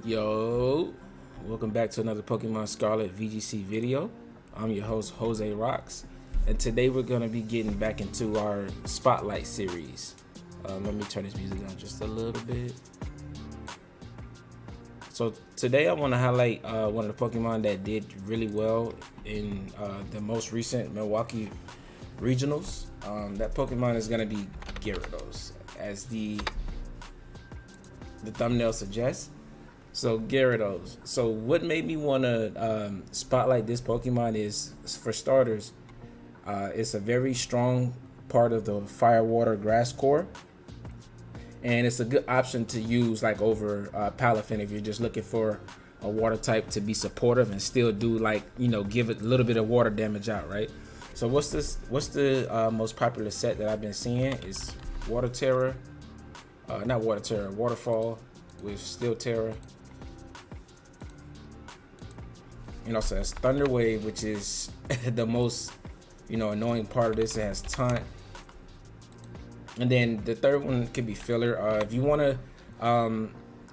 Yo, welcome back to another Pokemon Scarlet VGC video. I'm your host, Jose Rocks, and today we're going to be getting back into our Spotlight series. Let me turn this music down just a little bit. So today I want to highlight one of the Pokemon that did really well in the most recent Milwaukee regionals. That Pokemon is going to be Gyarados, as the thumbnail suggests. So Gyarados. So what made me want to spotlight this Pokemon is, for starters, it's a very strong part of the fire, water, grass core, and it's a good option to use like over Palafin if you're just looking for a water type to be supportive and still do give it a little bit of water damage out, right? So what's the most popular set that I've been seeing is Water Terror, not Water Terror, Waterfall with Steel Terror. So it's Thunder Wave, which is the most, annoying part of this. It has Taunt. And then the third one could be Filler. If you want to,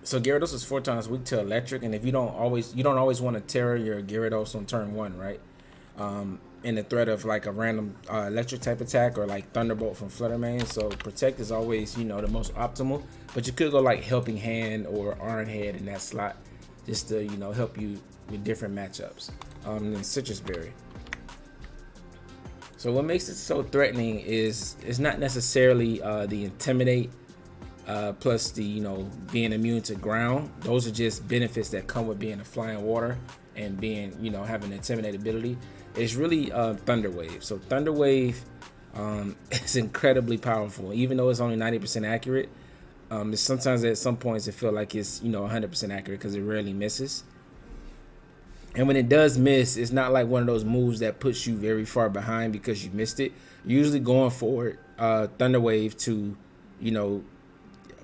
so Gyarados is 4 times weak to Electric, and if you don't always want to Terror your Gyarados on turn 1, right? In the threat of like a random Electric type attack or like Thunderbolt from Fluttermane. So Protect is always, the most optimal, but you could go like Helping Hand or Iron Head in that slot, just to help you with different matchups. And then Citrus Berry. So what makes it so threatening is it's not necessarily the Intimidate plus the being immune to ground. Those are just benefits that come with being a flying water and being having Intimidate ability. It's really Thunder Wave. So Thunder Wave is incredibly powerful, even though it's only 90% accurate. Sometimes at some points it feels like it's 100% accurate because it rarely misses. And when it does miss, it's not like one of those moves that puts you very far behind because you missed it. You're usually going for Thunder Wave to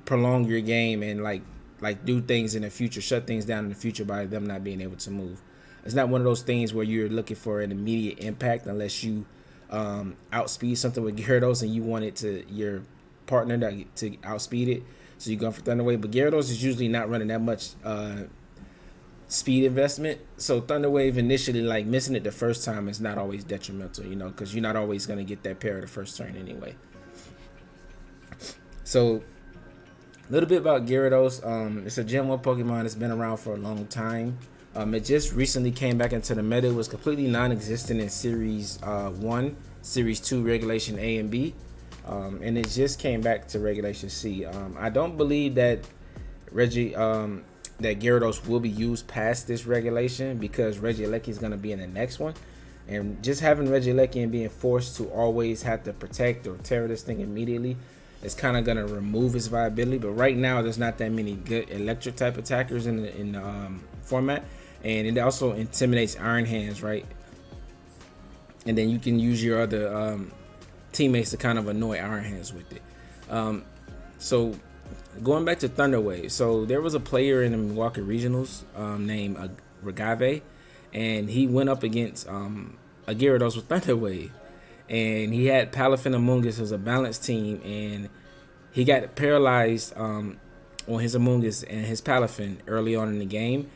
prolong your game and like do things in the future, shut things down in the future by them not being able to move. It's not one of those things where you're looking for an immediate impact unless you outspeed something with Gyarados and you want it to your partner to outspeed it. So you're going for Thunder Wave, but Gyarados is usually not running that much speed investment. So Thunder Wave initially, like missing it the first time, is not always detrimental, because you're not always going to get that pair the first turn anyway. So a little bit about Gyarados. It's a Gen 1 Pokemon that's been around for a long time. It just recently came back into the meta. It was completely non-existent in Series 1, Series 2, Regulation A and B. And it just came back to Regulation C. I don't believe that that Gyarados will be used past this regulation because Regieleki is going to be in the next one. And just having Regieleki and being forced to always have to protect or tear this thing immediately is kind of going to remove its viability. But right now, there's not that many good Electric type attackers in the format. And it also intimidates Iron Hands, right? And then you can use your other teammates to kind of annoy Iron Hands with it. So going back to Thunder Wave, so there was a player in the Milwaukee regionals named Regave, and he went up against a Gyarados with Thunder Wave, and he had Palafin Amoonguss as a balanced team, and he got paralyzed on his Amoonguss and his Palafin early on in the game,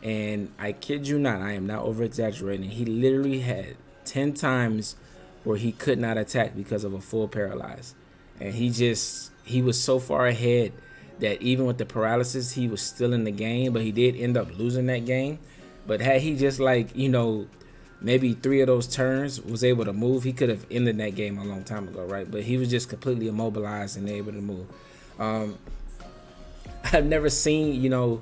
and I kid you not, I am not over exaggerating, he literally had 10 times where he could not attack because of a full paralyze, and he was so far ahead that even with the paralysis, he was still in the game, but he did end up losing that game. But had he just maybe 3 of those turns was able to move, he could have ended that game a long time ago, right? But he was just completely immobilized and able to move. I've never seen,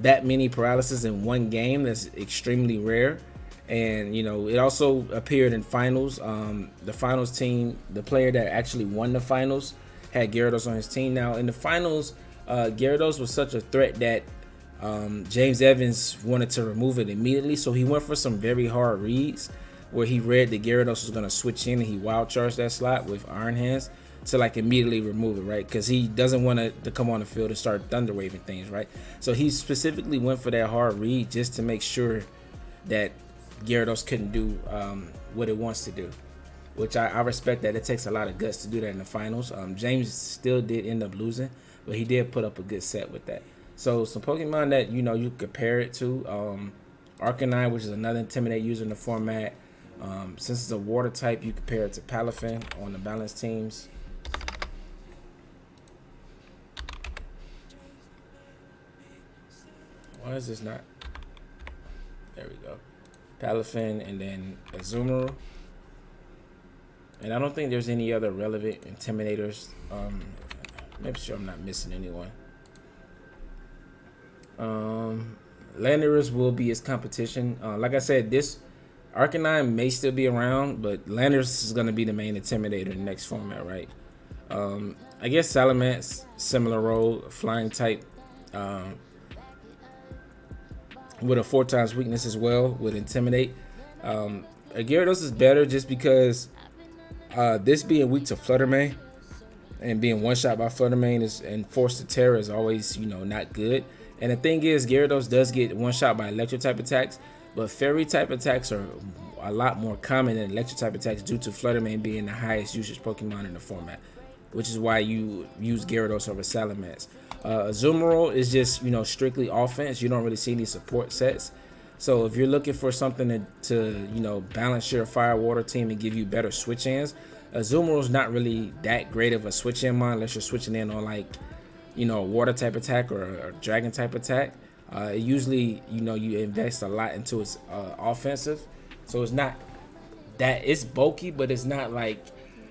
that many paralysis in one game. That's extremely rare. And, it also appeared in finals. The finals team, the player that actually won the finals, had Gyarados on his team. Now in the finals, Gyarados was such a threat that James Evans wanted to remove it immediately, so he went for some very hard reads where he read that Gyarados was going to switch in and he wild charged that slot with Iron Hands to immediately remove it, right? Because he doesn't want to come on the field and start thunder waving things, right? So he specifically went for that hard read just to make sure that Gyarados couldn't do what it wants to do. which I respect that. It takes a lot of guts to do that in the finals. James still did end up losing, but he did put up a good set with that. So some Pokemon that you compare it to, Arcanine, which is another Intimidate user in the format. Since it's a water type, you compare it to Palafin on the balanced teams. Why is this not? There we go. Palafin and then Azumarill. And I don't think there's any other relevant Intimidators. Maybe sure I'm not missing anyone. Landorus will be his competition. Like I said, this Arcanine may still be around, but Landorus is going to be the main Intimidator in the next format, right? I guess Salamence, similar role, flying type, with a 4 times weakness as well, with Intimidate. Gyarados is better just because this being weak to Flutter Mane and being one shot by Flutter Mane and forced to Terra is always, not good. And the thing is, Gyarados does get one shot by electric type attacks, but fairy type attacks are a lot more common than electric type attacks due to Flutter Mane being the highest usage Pokemon in the format, which is why you use Gyarados over Salamence. Azumarill is just, strictly offense. You don't really see any support sets. So if you're looking for something to balance your fire water team and give you better switch ins, Azumarill is not really that great of a switch in mind unless you're switching in on like, a water type attack or a dragon type attack. Usually, you invest a lot into its offensive. So it's not that it's bulky, but it's not like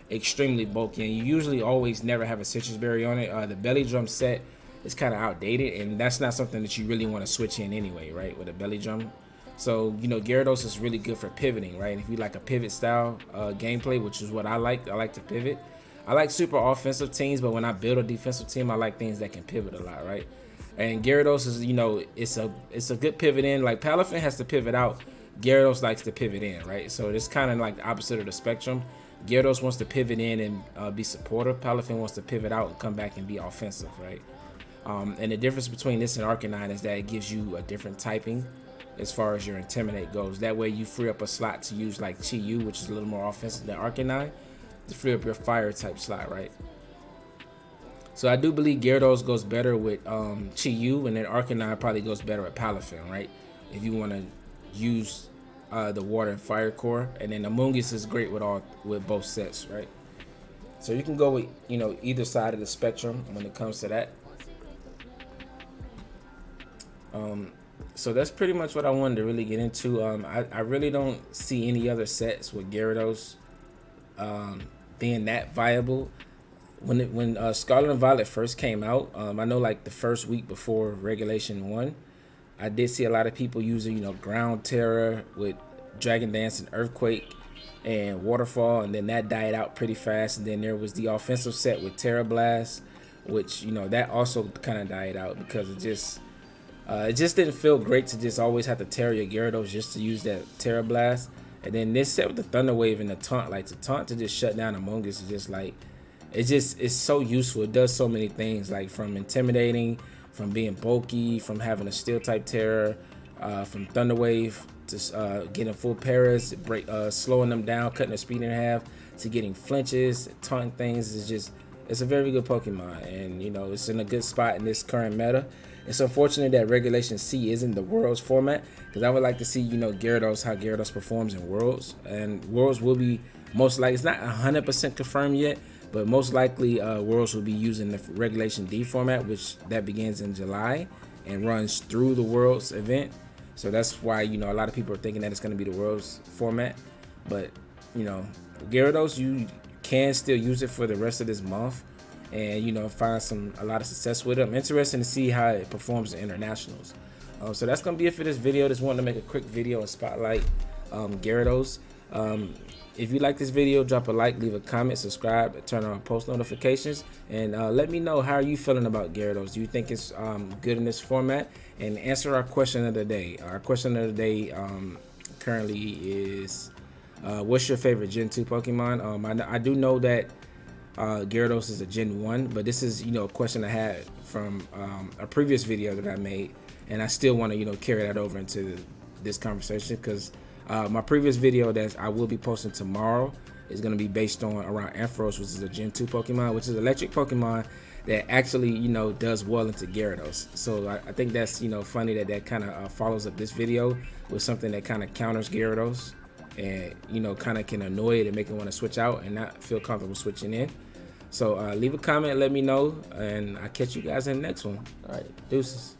extremely bulky. And you usually always never have a citrus berry on it. The belly drum set is kind of outdated, and that's not something that you really want to switch in anyway, right? With a belly drum. So, Gyarados is really good for pivoting, right? If you like a pivot style gameplay, which is what I like to pivot. I like super offensive teams, but when I build a defensive team, I like things that can pivot a lot, right? And Gyarados is, it's a good pivot in. Like Palafin has to pivot out. Gyarados likes to pivot in, right? So it's kind of like the opposite of the spectrum. Gyarados wants to pivot in and be supportive. Palafin wants to pivot out and come back and be offensive, right? And the difference between this and Arcanine is that it gives you a different typing as far as your Intimidate goes. That way you free up a slot to use like Chi-Yu, which is a little more offensive than Arcanine, to free up your fire type slot, right? So I do believe Gyarados goes better with Chi-Yu, and then Arcanine probably goes better with Palafin, right? If you want to use the water and fire core, and then Amoonguss is great with both sets, right? So you can go with either side of the spectrum when it comes to that. So that's pretty much what I wanted to really get into. I really don't see any other sets with Gyarados being that viable. When Scarlet and Violet first came out, I know like the first week before Regulation 1, I did see a lot of people using Ground Terror with Dragon Dance and Earthquake and Waterfall, and then that died out pretty fast. And then there was the offensive set with Terra Blast, which that also kind of died out because it just didn't feel great to just always have to Terra your Gyarados just to use that Terra Blast. And then this set with the Thunder Wave and the taunt, like the taunt to just shut down Amoonguss is just like, it's so useful. It does so many things, like from intimidating, from being bulky, from having a steel type Terror, from Thunder Wave to getting full paras, slowing them down, cutting their speed in half, to getting flinches, taunting things. It's a very good Pokemon, and it's in a good spot in this current meta. It's unfortunate that Regulation C isn't the Worlds format, because I would like to see Gyarados, how Gyarados performs in Worlds, and Worlds will be most likely, it's not 100% confirmed yet, but most likely Worlds will be using the Regulation D format, which that begins in July and runs through the Worlds event. So that's why a lot of people are thinking that it's going to be the Worlds format. But Gyarados, you can still use it for the rest of this month, and find a lot of success with it. I'm interested to see how it performs in internationals. So that's gonna be it for this video. Just wanted to make a quick video and spotlight Gyarados. If you like this video, drop a like, leave a comment, subscribe, turn on post notifications, and let me know how are you feeling about Gyarados. Do you think it's good in this format? And answer our question of the day. Our question of the day currently is, what's your favorite Gen 2 Pokemon? I do know that Gyarados is a Gen 1, but this is a question I had from a previous video that I made, and I still want to carry that over into this conversation, because my previous video that I will be posting tomorrow is going to be based on around Ampharos, which is a Gen 2 Pokemon, which is an electric Pokemon that actually, you know, does well into Gyarados. So I think that's, you know, funny that that kind of follows up this video with something that kind of counters Gyarados, and, you know, kind of can annoy it and make it want to switch out and not feel comfortable switching in. So leave a comment, let me know, and I'll catch you guys in the next one. All right, deuces.